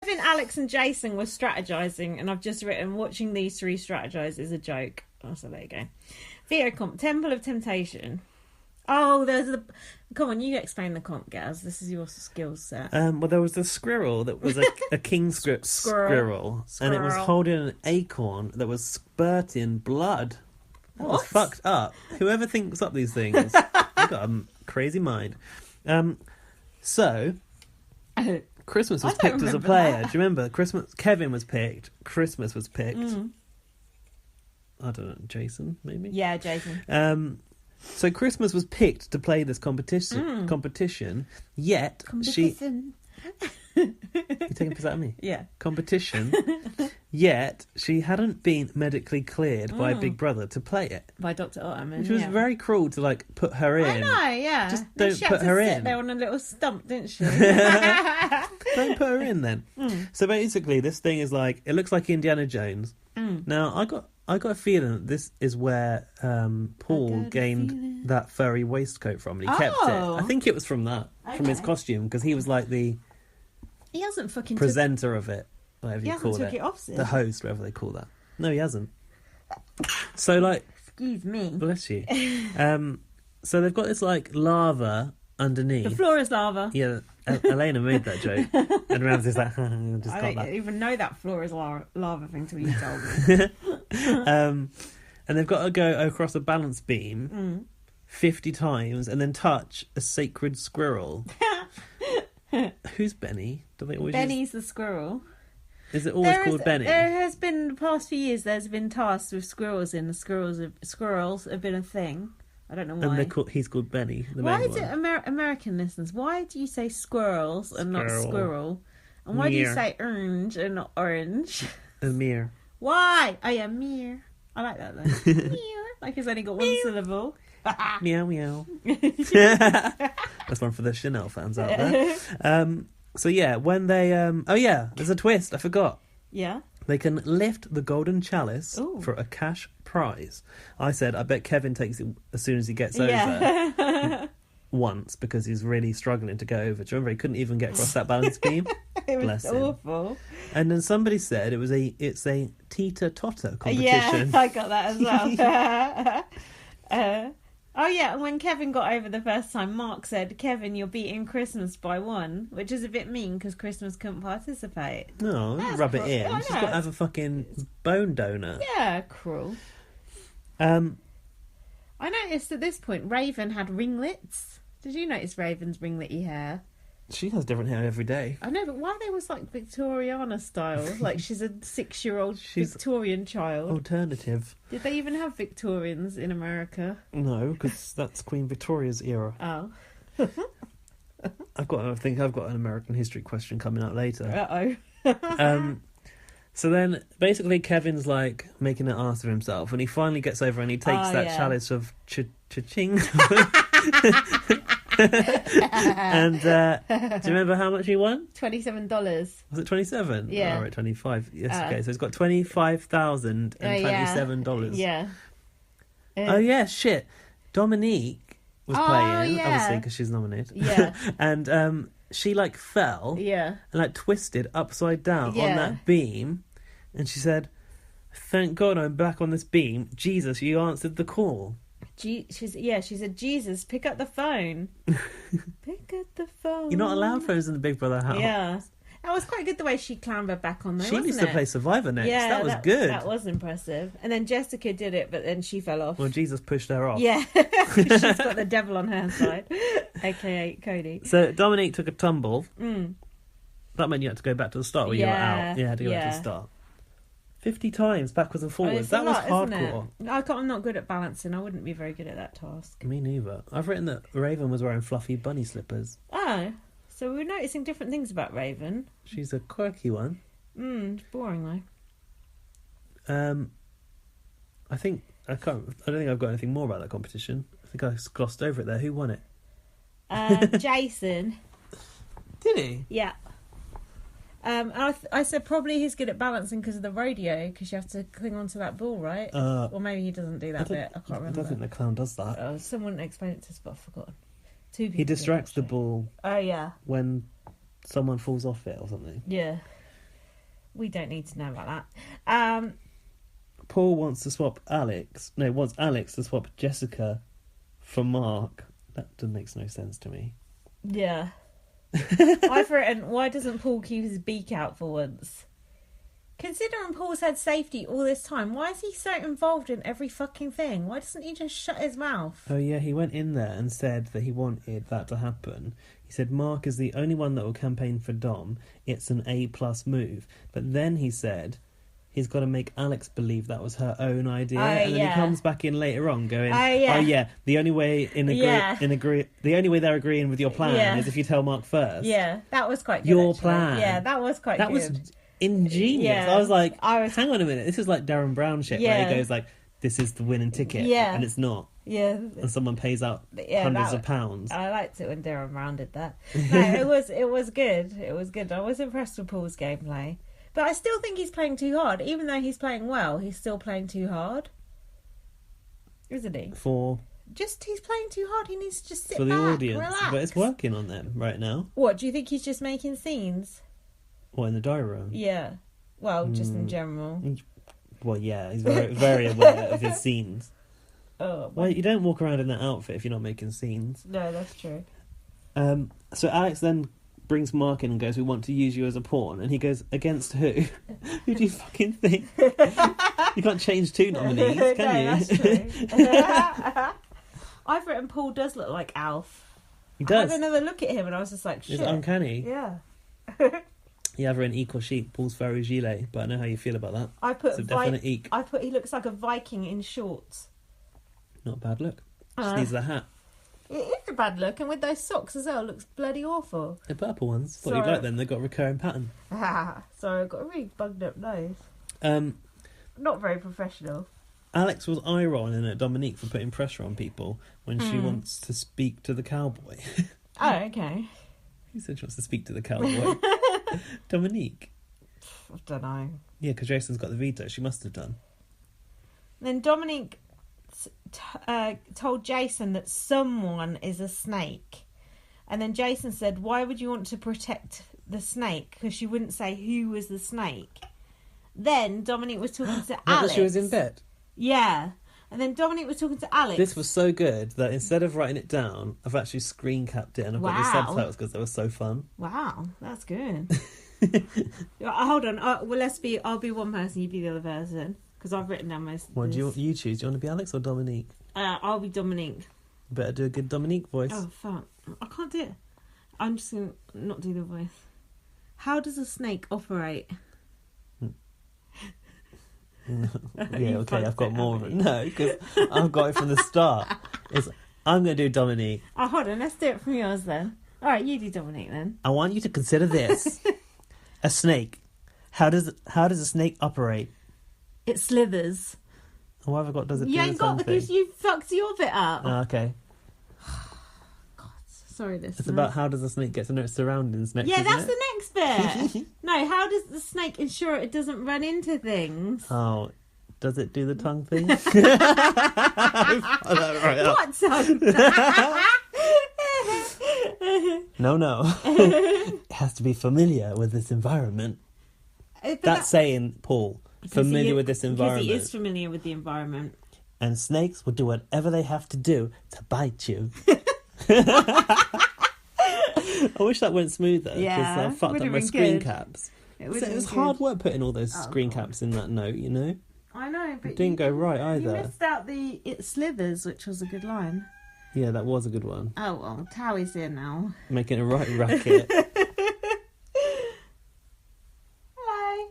Kevin, Alex and Jason were strategizing, and I've just written, watching these three strategize is a joke. Oh, so there you go. Veto comp, Temple of Temptation. Oh, there's the... Come on, you explain the comp, Gaz. This is your skill set. Well, there was a squirrel that was a king squirrel, and it was holding an acorn that was spurting blood. That was fucked up. Whoever thinks up these things, you've got a crazy mind. So, Christmas was picked as a player. Do you remember? Kevin was picked. Christmas was picked. I don't know, Jason, maybe? Yeah, Jason. So Christmas was picked to play this competition, yet she... You taking a piss out of me? Yeah. Competition, yet she hadn't been medically cleared by Big Brother to play it. By Dr. Ottoman, which was very cruel to, like, put her in. I know, yeah. Just don't put her in. She had to sit there on a little stump, didn't she? Don't put her in, then. So basically, this thing is like... It looks like Indiana Jones. Now, I got a feeling that this is where Paul gained that furry waistcoat from, and he kept it. I think it was from that, from his costume, because he was like the... He hasn't fucking presenter of it, whatever you call it. He hasn't took it off since. The host, whatever they call that. No, he hasn't. So, like... Excuse me. Bless you. So they've got this, like, lava underneath. The floor is lava. Yeah, Elena made that joke. And Ramsey's like, just got I that. don't even know that floor is lava thing till you told me. And they've got to go across a balance beam 50 times and then touch a sacred squirrel. Who's Benny? Do they always Benny's the squirrel. Is it always called Benny? There has been, the past few years, there's been tasks with squirrels in. The squirrels have been a thing. I don't know why. And he's called Benny. Why is it American listeners? Why do you say squirrels and not squirrel? And why do you say orange and not orange? Amir. Why? I am Mir. I like that though. Mir. Like it's only got one syllable. Meow meow. That's one for the Chanel fans out there. So yeah, when they oh yeah, there's a twist. I forgot. Yeah. They can lift the golden chalice for a cash prize. I said, I bet Kevin takes it as soon as he gets over. Once, because he's really struggling to go over. Do you remember he couldn't even get across that balance beam? It was awful. And then somebody said it's a teeter-totter competition. Yeah, I got that as well. Oh yeah, and when Kevin got over the first time, Mark said, Kevin, you're beating Christmas by one, which is a bit mean because Christmas couldn't participate. No, rub it in. She's got to have a fucking bone donor. Yeah, cruel. I noticed at this point Raven had ringlets. Did you notice Raven's ringletty hair? She has different hair every day. I know, but why they was like Victoriana style? Like she's a 6-year-old Victorian child. Alternative. Did they even have Victorians in America? No, because that's Queen Victoria's era. Oh. I think I've got an American history question coming up later. Uh-oh. So then, basically, Kevin's, like, making an ass of himself, and he finally gets over and he takes chalice of cha-ching. And do you remember how much he won? $27. Was it 27? Yeah. Oh, right, 25. Yes, okay. So he's got $25,027. Yeah. Oh, yeah, shit. Dominique was playing, obviously, because she's nominated. Yeah. And she, like, fell. Yeah. And, like, twisted upside down on that beam. And she said, thank God I'm back on this beam. Jesus, you answered the call. She said, Jesus, pick up the phone. Pick up the phone. You're not allowed phones in the Big Brother house. Yeah. That was quite good the way she clambered back on there, She used to play Survivor next. Yeah, that was good. That was impressive. And then Jessica did it, but then she fell off. Well, Jesus pushed her off. Yeah. She's got the devil on her side. A.K.A. Cody. So Dominique took a tumble. That meant you had to go back to the start where you were out. You had to go back to the start. 50 times backwards and forwards. That was hardcore. I'm not good at balancing. I wouldn't be very good at that task. Me neither. I've written that Raven was wearing fluffy bunny slippers. Oh, so we're noticing different things about Raven. She's a quirky one. It's boring though. I don't think I've got anything more about that competition. I think I glossed over it there. Who won it? Jason. Did he? Yeah. I said probably he's good at balancing because of the rodeo, because you have to cling onto that ball, right? Or maybe he doesn't do that bit. I can't remember. I don't think the clown does that. Someone explained it to us, but I've forgotten. Two people. He distracts the ball. Oh yeah. When someone falls off it or something. Yeah. We don't need to know about that. Paul wants Alex to swap Jessica for Mark. That makes no sense to me. Yeah. I've written, why doesn't Paul keep his beak out for once? Considering Paul's had safety all this time, why is he so involved in every fucking thing? Why doesn't he just shut his mouth? Oh yeah, he went in there and said that he wanted that to happen. He said Mark is the only one that will campaign for Dom. It's an A+ move. But then he said he's got to make Alex believe that was her own idea, and then he comes back in later on going, the only way the only way they're agreeing with your plan is if you tell Mark first. Yeah, that was quite good. Your actually. plan. Yeah, that was quite good. That was ingenious. Yeah. I was like, hang on a minute, this is like Darren Brown shit where he goes like, this is the winning ticket, and it's not. Yeah. And someone pays out hundreds of pounds. I liked it when Darren Brown did that. No, it was good. It was good. I was impressed with Paul's gameplay. But I still think he's playing too hard. Even though he's playing well, he's still playing too hard. Isn't he? He's playing too hard. He needs to just sit back, for the audience. relax. But it's working on them right now. What, do you think he's just making scenes? What, in the diary room? Yeah. Well, just in general. Well, yeah, he's very, very aware of his scenes. Oh, well, you don't walk around in that outfit if you're not making scenes. No, that's true. So Alex then brings Mark in and goes, we want to use you as a pawn. And he goes, against who? Who do you fucking think? You can't change two nominees, can you? That's true. I've written Paul does look like Alf. He does. I had another look at him and I was just like, shit. It's uncanny. Yeah. You have an equal sheet, Paul's furry gilet, but I know how you feel about that. I put it's a definite eek. I put he looks like a Viking in shorts. Not a bad look. Just needs the hat. It is a bad look, and with those socks as well, it looks bloody awful. The purple ones. Thought you'd like them. They've got a recurring pattern. Sorry, I've got a really bugged up nose. Not very professional. Alex was eye-rolling at Dominique for putting pressure on people when she wants to speak to the cowboy. Oh, okay. Who said she wants to speak to the cowboy? Dominique. I don't know. Yeah, because Jason's got the veto. She must have done. Then Dominique told Jason that someone is a snake. And then Jason said, why would you want to protect the snake? Because she wouldn't say who was the snake. Then Dominique was talking to Alex. She was in bed? Yeah. And then Dominique was talking to Alex. This was so good that instead of writing it down, I've actually screen capped it and I've got the subtitles because they were so fun. Wow, that's good. Hold on. I'll be one person, you be the other person. Because I've written down most of What this. do you choose? Do you want to be Alex or Dominique? I'll be Dominique. Better do a good Dominique voice. Oh, fuck. I can't do it. I'm just going to not do the voice. How does a snake operate? Yeah, okay, I've got more of it. No, because I've got it from the start. I'm going to do Dominique. Oh, hold on. Let's do it from yours then. All right, you do Dominique then. I want you to consider this. A snake. How does a snake operate? It slithers. What have I got? Does it do You ain't got because you fucked your bit up. Oh, okay. God, sorry, this. It's about how does a snake get to know its surroundings next. Yeah, that's it? the next bit. No, how does the snake ensure it doesn't run into things? Oh, does it do the tongue thing? What tongue? No. It has to be familiar with this environment. That's saying, Paul, familiar with this environment. Because he is familiar with the environment. And snakes will do whatever they have to do to bite you. I wish that went smoother. Yeah, I fucked up my screen caps. It was hard work putting all those screen caps in that note, you know? I know, but it didn't go right either. You missed out the "it slithers," which was a good line. Yeah, that was a good one. Oh well, Towie's here now. Making a right racket. Hello.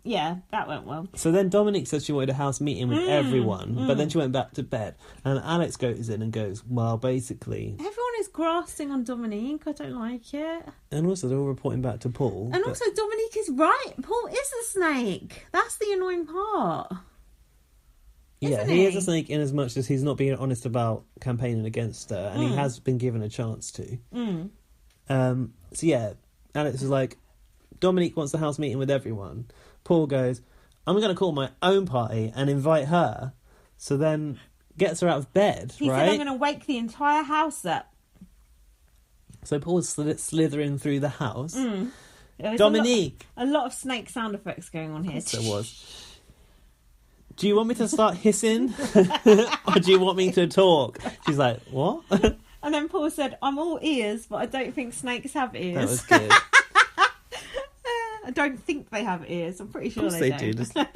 Yeah, that went well. So then Dominique said she wanted a house meeting with everyone, but then she went back to bed. And Alex goes in and goes, well, basically... Everyone is grasping on Dominique. I don't like it. And also they're all reporting back to Paul. And also Dominique is right. Paul is a snake. That's the annoying part. Yeah, he is a snake in as much as he's not being honest about campaigning against her. And he has been given a chance to. So yeah, Alex is like, Dominique wants the house meeting with everyone. Paul goes, I'm going to call my own party and invite her. So then gets her out of bed, he right? He said, I'm going to wake the entire house up. So Paul's slithering through the house. Dominique. A lot of snake sound effects going on here. There was. Do you want me to start hissing? Or do you want me to talk? She's like, what? And then Paul said, I'm all ears, but I don't think snakes have ears. That was good. I don't think they have ears. I'm pretty sure Of course they do.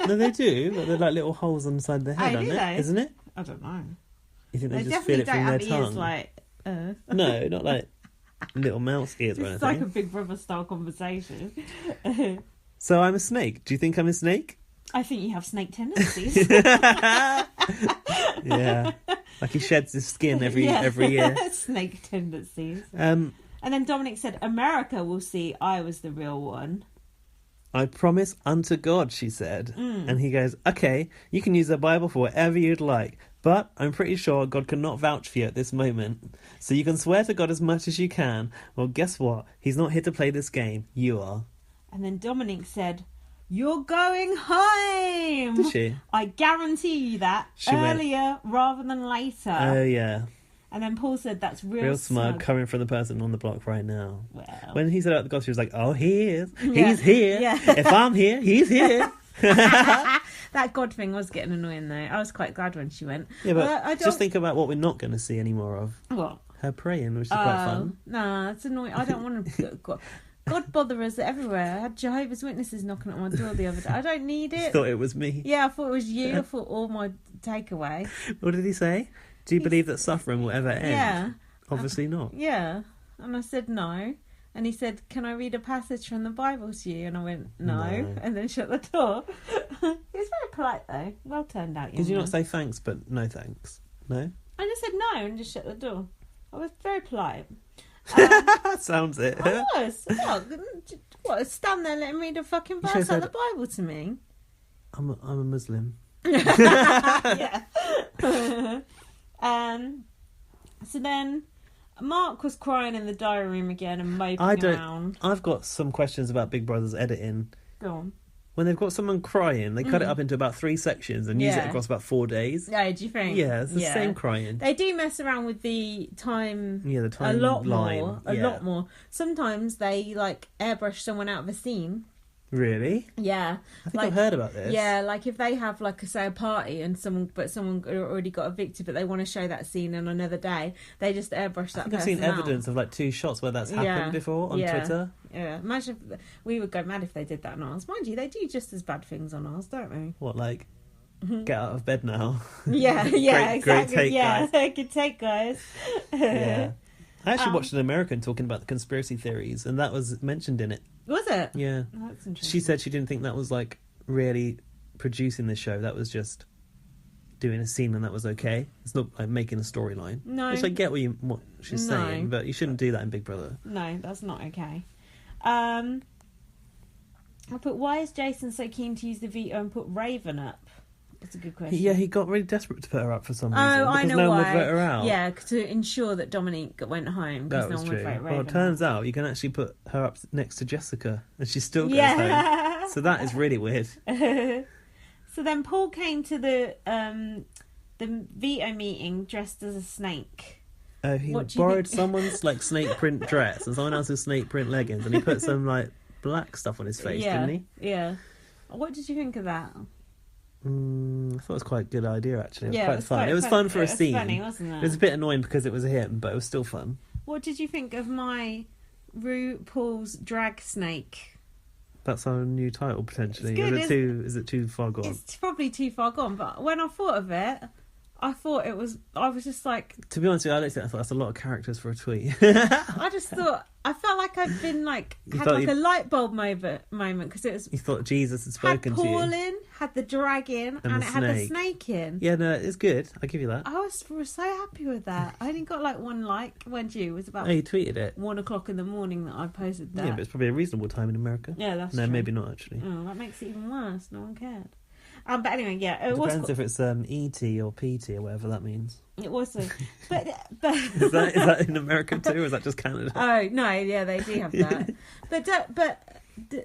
No, they do. But they're like little holes on the side of their head, aren't they? Isn't it? I don't know. You think they just definitely feel it don't from have their tongue? ears like... No, not like little mouse ears or anything. It's like a Big Brother style conversation. So I'm a snake. Do you think I'm a snake? I think you have snake tendencies. Yeah. Like he sheds his skin every year. Snake tendencies. And then Dominic said, America will see I was the real one. I promise unto God, she said. And he goes, okay, you can use the Bible for whatever you'd like, but I'm pretty sure God cannot vouch for you at this moment. So you can swear to God as much as you can. Well, guess what? He's not here to play this game. You are. And then Dominic said, you're going home. Did she? I guarantee you that. She earlier rather than later. Oh, yeah. And then Paul said, that's real smug coming from the person on the block right now. Well. When he said out the gospel, she was like, oh, he is. He's here. Yeah. If I'm here, he's here. That God thing was getting annoying, though. I was quite glad when she went. Yeah, but just think about what we're not going to see any more of. What? Her praying, which is quite fun. No, it's annoying. I don't want to... God botherers everywhere. I had Jehovah's Witnesses knocking at my door the other day. I don't need it. You thought it was me. Yeah, I thought it was you. I thought all my takeaway. What did he say? Do you believe that suffering will ever end? Yeah. Obviously not. Yeah. And I said no. And he said, can I read a passage from the Bible to you? And I went, no. And then shut the door. He was very polite, though. Well turned out. Did you not say thanks, but no thanks? No? I just said no and just shut the door. I was very polite. Sounds it. I was. What? Stand there and let him read a fucking verse out of the Bible to me? I'm a Muslim. Yeah. So then Mark was crying in the diary room again and moping around. I've got some questions about Big Brother's editing. Go on. When they've got someone crying, they cut it up into about 3 sections and use it across about 4 days. Yeah, do you think? Yeah, it's the same crying. They do mess around with the time. Yeah, the time a lot line. More. A lot more. Sometimes they airbrush someone out of a scene. Really? Yeah. I think I've heard about this. Yeah, if they have a party and someone already got evicted, but they want to show that scene on another day, they just airbrush that person I've seen evidence of 2 shots where that's happened before on Twitter. Yeah, imagine if we would go mad if they did that on ours. Mind you, they do just as bad things on ours, don't they? What, get out of bed now? Yeah, exactly. Great take, guys. Good take, guys. Yeah. I actually watched an American talking about the conspiracy theories, and that was mentioned in it. Was it? Yeah. Oh, that's interesting. She said she didn't think that was really producing the show. That was just doing a scene, and that was okay. It's not making a storyline. No. Which I get what she's saying, but you shouldn't do that in Big Brother. No, that's not okay. I put, why is Jason so keen to use the veto and put Raven up? That's a good question. Yeah, he got really desperate to put her up for some reason. Oh, I know no why. one would vote her out. Yeah, to ensure that Dominique went home because no one would vote Raven. Well, it turns out you can actually put her up next to Jessica and she still goes home. So that is really weird. So then Paul came to the veto meeting dressed as a snake. He borrowed someone's snake print dress and someone else's snake print leggings, and he put some black stuff on his face, didn't he? Yeah. What did you think of that? I thought it was quite a good idea, actually. It was quite fun. It was fun for a scene. Funny, wasn't it? It was a bit annoying because it was him, but it was still fun. What did you think of my RuPaul's drag snake? That's our new title, potentially. Is it too far gone? It's probably too far gone, but when I thought of it, I was just like... To be honest with you, I thought that's a lot of characters for a tweet. I just thought... I felt like I'd been a light bulb moment because it was... You thought Jesus had spoken to you. Had Paul in, had the dragon, and it had the snake in. Yeah, no, it's good. I'll give you that. I was so happy with that. I only got 1 like. When it was about... Oh, you tweeted it? 1 o'clock in the morning that I posted that. Yeah, but it's probably a reasonable time in America. Yeah, that's true. No, maybe not, actually. Oh, that makes it even worse. No one cared. But anyway, yeah, it depends if it's ET or PT or whatever that means. It was, but is that in America too, or is that just Canada? Oh no, yeah, they do have that. but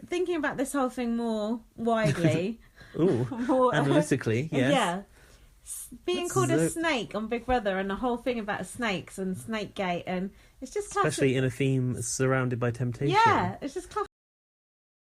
thinking about this whole thing more widely, more analytically, yes. Yeah, being called a snake on Big Brother and the whole thing about snakes and Snakegate, and it's just especially in a theme surrounded by temptation. Yeah, it's just classic